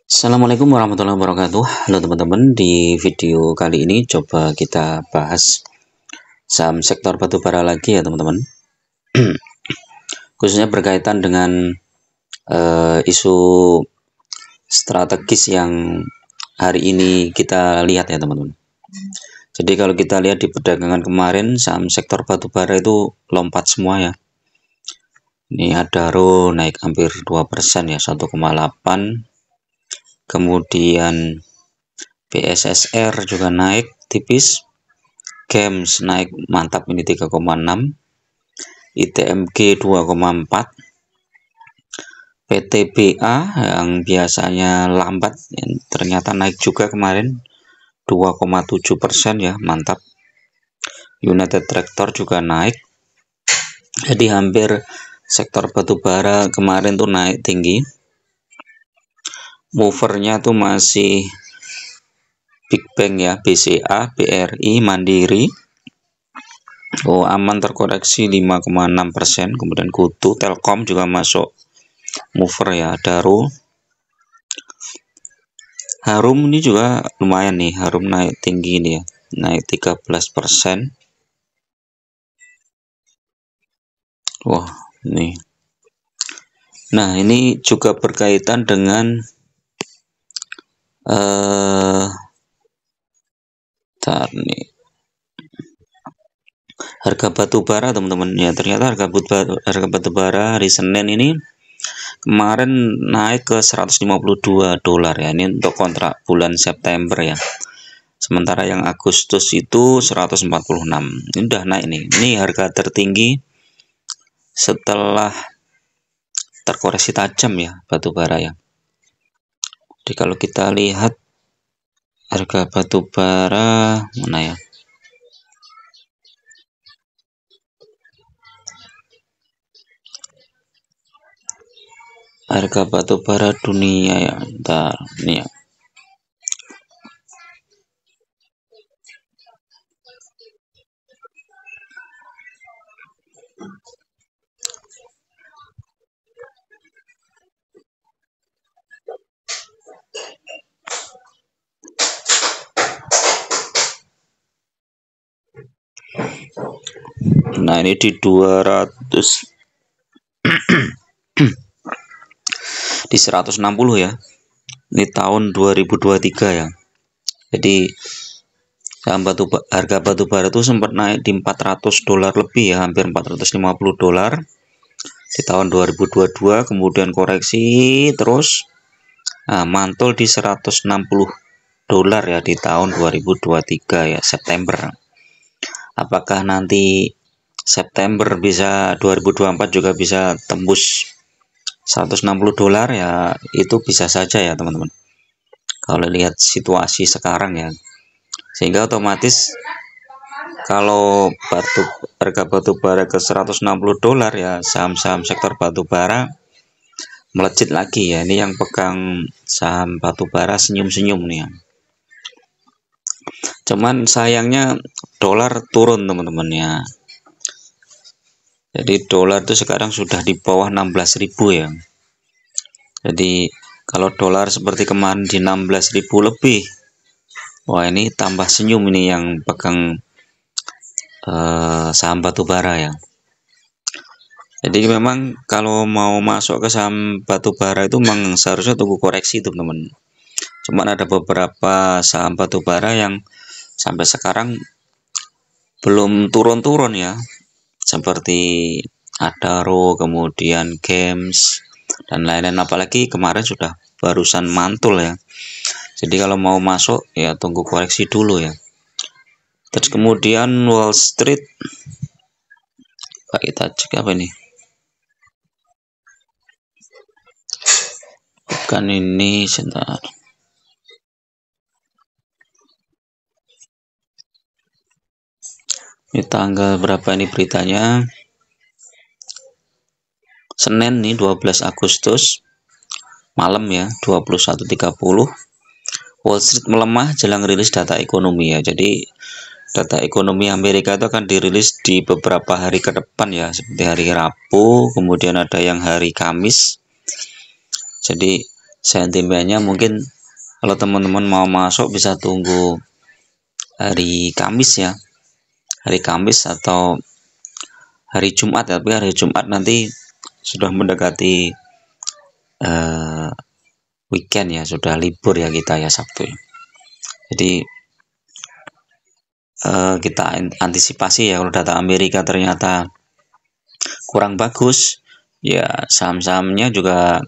Assalamualaikum warahmatullahi wabarakatuh. Halo teman-teman, di video kali ini coba kita bahas saham sektor batubara lagi ya teman-teman. Khususnya berkaitan dengan isu strategis yang hari ini kita lihat ya teman-teman. Jadi kalau kita lihat di perdagangan kemarin, saham sektor batubara itu lompat semua ya. Ini Adaro naik hampir 2% ya, 1,8. Kemudian BSSR juga naik tipis, GEMS naik mantap ini 3,6, ITMG 2,4, PTBA yang biasanya lambat ternyata naik juga kemarin 2,7% ya, mantap. United Tractor juga naik. Jadi hampir sektor batubara kemarin tuh naik tinggi. Movernya tuh masih Big Bank ya, BCA, BRI, Mandiri. Aman terkoreksi 5,6%. Kemudian Kutu, Telkom juga masuk mover ya, Daro. Harum ini juga lumayan nih, Harum naik tinggi nih ya, naik 13%. Wah, nih. Nah, ini juga berkaitan dengan harga batu bara teman-teman ya. Ternyata harga batu bara hari Senin ini kemarin naik ke 152 dolar ya. Ini untuk kontrak bulan September ya. Sementara yang Agustus itu 146. Ini udah naik nih. Ini harga tertinggi setelah terkoreksi tajam ya batu bara ya. Jadi kalau kita lihat harga batu bara mana ya? Harga batu bara dunia ya, bentar ini ya. Nah, ini di 200 di 160 ya. Ini tahun 2023 ya. Jadi harga batu bara itu sempat naik di 400 dolar lebih ya, hampir 450 dolar di tahun 2022, kemudian koreksi terus mantul di 160 dolar ya di tahun 2023 ya, September. Apakah nanti September 2024 juga bisa tembus 160 dolar ya, itu bisa saja ya teman-teman. Kalau lihat situasi sekarang ya. Sehingga otomatis kalau harga batu bara ke 160 dolar ya, saham-saham sektor batu bara melejit lagi ya. Ini yang pegang saham batu bara senyum-senyum nih ya. Cuman sayangnya dolar turun teman-teman ya. Jadi dolar itu sekarang sudah di bawah 16.000 ya. Jadi kalau dolar seperti kemarin di 16.000 lebih, wah ini tambah senyum ini yang pegang saham batubara ya. Jadi memang kalau mau masuk ke saham batubara itu memang seharusnya tunggu koreksi teman-teman. Cuman ada beberapa saham batubara yang sampai sekarang belum turun-turun ya, seperti Adaro, kemudian GEMS dan lain-lain, apalagi kemarin sudah barusan mantul ya. Jadi kalau mau masuk ya tunggu koreksi dulu ya. Terus kemudian Wall Street, kita cek apa ini? Bukan ini, sebentar. Ini tanggal berapa ini beritanya? Senin nih 12 Agustus malam ya, 21.30. Wall Street melemah jelang rilis data ekonomi ya. Jadi data ekonomi Amerika itu akan dirilis di beberapa hari ke depan ya, seperti hari Rabu, kemudian ada yang hari Kamis. Jadi sentimennya mungkin kalau teman-teman mau masuk bisa tunggu hari Kamis ya, hari Kamis atau hari Jumat ya. Tapi hari Jumat nanti sudah mendekati weekend ya, sudah libur ya kita ya, Sabtu ya. Jadi kita antisipasi ya, kalau data Amerika ternyata kurang bagus ya, saham-sahamnya juga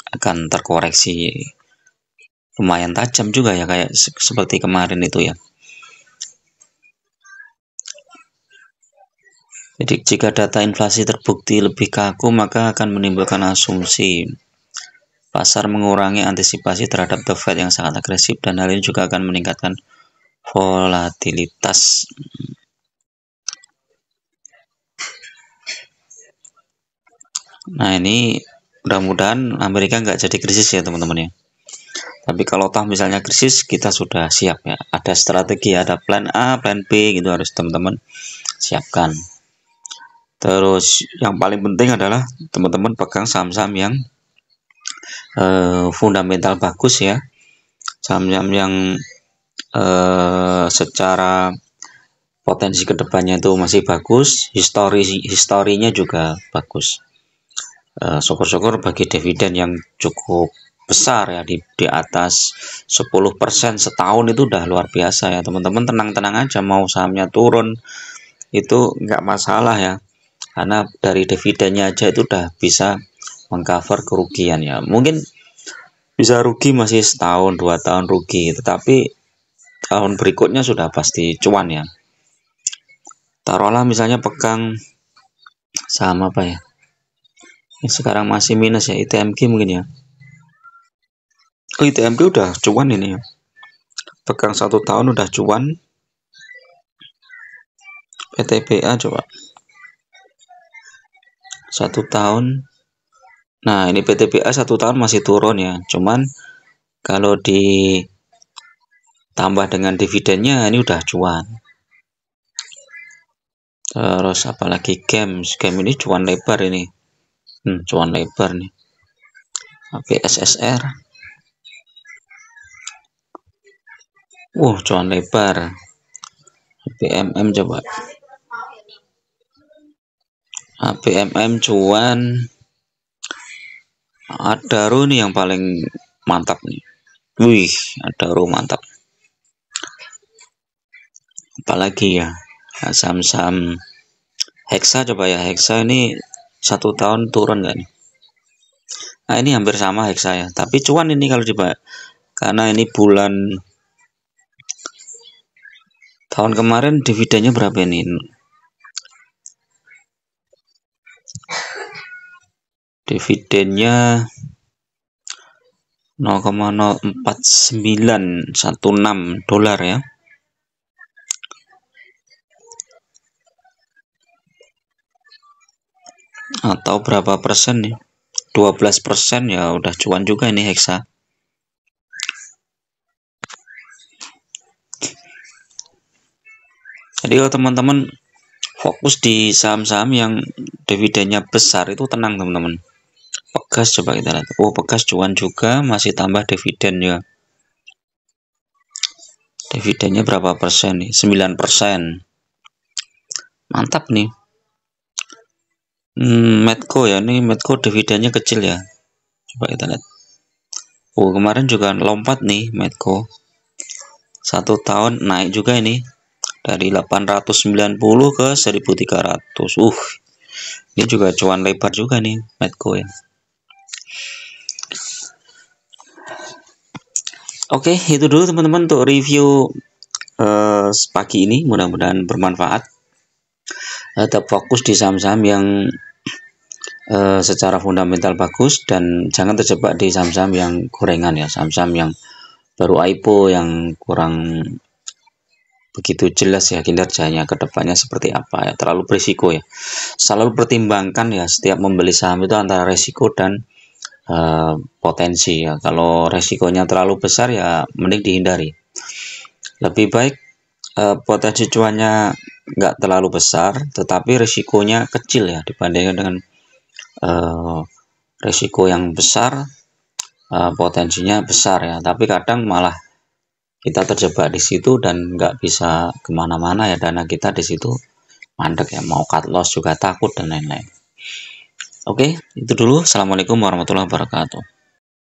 akan terkoreksi lumayan tajam juga ya, kayak seperti kemarin itu ya. Jadi jika data inflasi terbukti lebih kaku, maka akan menimbulkan asumsi pasar mengurangi antisipasi terhadap The Fed yang sangat agresif, dan hal ini juga akan meningkatkan volatilitas. Nah, ini mudah-mudahan Amerika nggak jadi krisis ya teman-teman ya. Tapi kalau toh misalnya krisis, kita sudah siap ya. Ada strategi, ada plan A, plan B gitu, harus teman-teman siapkan. Terus yang paling penting adalah teman-teman pegang saham-saham yang fundamental bagus ya. Saham-saham yang secara potensi kedepannya itu masih bagus, historinya juga bagus. Syukur-syukur bagi dividen yang cukup besar ya, di atas 10% setahun itu udah luar biasa ya teman-teman. Tenang-tenang aja, mau sahamnya turun itu nggak masalah ya, karena dari dividennya aja itu udah bisa mengcover kerugian ya. Mungkin bisa rugi masih setahun 2 tahun rugi, tetapi tahun berikutnya sudah pasti cuan ya. Taruhlah misalnya pegang saham apa ya, sekarang masih minus ya, ITMG mungkin ya. Oh, ITMG udah cuan ini ya, pegang 1 tahun udah cuan. PTBA coba 1 tahun. Nah, ini PTBA 1 tahun masih turun ya, cuman kalau ditambah dengan dividennya ini udah cuan. Terus apalagi game ini cuan lebar ini, cuan lebar nih. BSSR, cuan lebar. BMM coba, BMM cuan. Adaro nih yang paling mantap nih. Wih, Adaro mantap. Apalagi ya, saham-saham Hexa coba ya. Hexa ini 1 tahun turun nggak nih? Nah, ini hampir sama Hexa ya, tapi cuan ini kalau coba, karena ini bulan tahun kemarin dividennya berapa ini? Dividennya 0,04916 dolar ya. Atau berapa persen nih? 12% ya, udah cuan juga ini Hexa. Jadi kalau teman-teman fokus di saham-saham yang dividennya besar itu tenang teman-teman. Pegas coba kita lihat. Pegas cuan juga, masih tambah dividen ya. Dividennya berapa persen nih? 9%. Mantap nih. Medco ya, ini Medco dividennya kecil ya. Coba kita lihat. Kemarin juga lompat nih Medco. 1 tahun naik juga ini. Dari 890 ke 1300. Ini juga cuan lebar juga nih Medco ya. Oke, itu dulu teman-teman untuk review pagi ini. Mudah-mudahan bermanfaat. Tetap fokus di saham-saham yang secara fundamental bagus, dan jangan terjebak di saham-saham yang gorengan ya, saham-saham yang baru IPO yang kurang begitu jelas ya kinerjanya kedepannya seperti apa ya, terlalu berisiko ya. Selalu pertimbangkan ya, setiap membeli saham itu antara resiko dan potensi ya. Kalau resikonya terlalu besar ya mending dihindari. Lebih baik potensi cuannya nggak terlalu besar tetapi resikonya kecil ya, dibandingkan dengan resiko yang besar potensinya besar ya, tapi kadang malah kita terjebak di situ dan nggak bisa kemana-mana ya, dana kita di situ mandek ya, mau cut loss juga takut dan lain-lain. Oke, itu dulu. Assalamualaikum warahmatullahi wabarakatuh.